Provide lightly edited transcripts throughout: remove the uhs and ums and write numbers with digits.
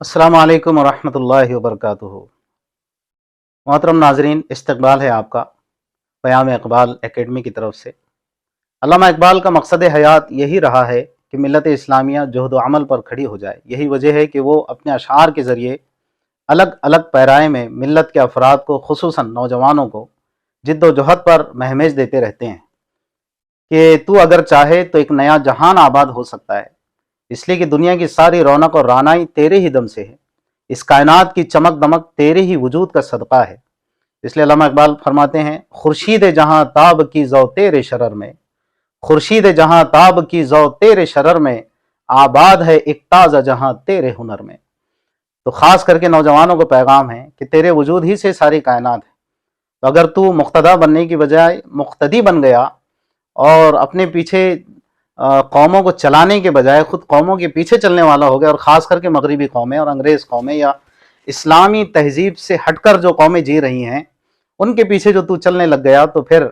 अस्सलामु अलैकुम वरहमतुल्लाहि वबरकातुहू। मोहतरम नाजरीन, इस्तकबाल है आपका क़याम इक़बाल एकेडमी की तरफ से। अल्लामा इक़बाल का मकसद हयात यही रहा है कि मिल्लत इस्लामिया जहद व अमल पर खड़ी हो जाए। यही वजह है कि वो अपने अशार के ज़रिए अलग अलग पैराए में मिल्लत के अफराद को, खुसूसन नौजवानों को जिद्दोजहद पर महमेज देते रहते हैं कि तू अगर चाहे तो एक नया जहान आबाद हो सकता है, इसलिए कि दुनिया की सारी रौनक और रानाई तेरे ही दम से है, इस कायनात की चमक दमक तेरे ही वजूद का सदका है। इसलिए अल्लामा इकबाल फरमाते हैं, खुर्शीद जहां ताब की जौ तेरे शरर में, खुर्शीद जहां ताब की जौ तेरे शरर में, आबाद है एक ताज़ा जहां तेरे हुनर में। तो ख़ास करके नौजवानों को पैगाम है कि तेरे वजूद ही से सारी कायनात है। तो अगर तू मुक्तदा बनने की बजाय मुक्तदी बन गया और अपने पीछे कौमों को चलाने के बजाय खुद कौमों के पीछे चलने वाला हो गया, और ख़ास करके मगरबी कौमें और अंग्रेज़ कौमें या इस्लामी तहजीब से हटकर जो कौमें जी रही हैं उनके पीछे जो तू चलने लग गया, तो फिर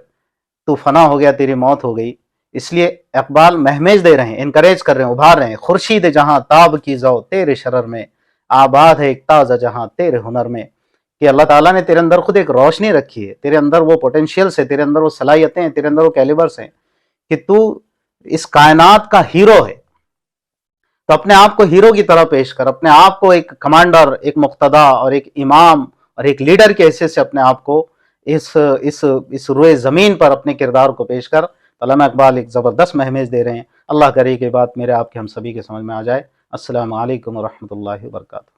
तू फना हो गया, तेरी मौत हो गई। इसलिए इकबाल महमेज दे रहे हैं, इनकरेज कर रहे हैं, उभार रहे हैं, खुर्शीद जहां ताब की जौ तेरे शरर में, आबाद है एक ताज़ा जहां तेरे हुनर में। कि अल्लाह ताला ने तेरे अंदर खुद एक रोशनी रखी है, तेरे अंदर वो पोटेंशियल्स है, तेरे अंदर वो सलाहियतें हैं, तेरे अंदर वो कैलिबर्स हैं कि तू इस कायनात का हीरो है। तो अपने आप को हीरो की तरह पेश कर, अपने आप को एक कमांडर, एक मुक्तदा और एक इमाम और एक लीडर के हैसियत से अपने आप को इस रुए ज़मीन पर अपने किरदार को पेश कर। तो अल्लामा इकबाल एक ज़बरदस्त महमेज दे रहे हैं। अल्लाह करे कि बात मेरे आपके हम सभी के समझ में आ जाए। अस्सलामु अलैकुम वरहमतुल्लाहि वबरकातुहू।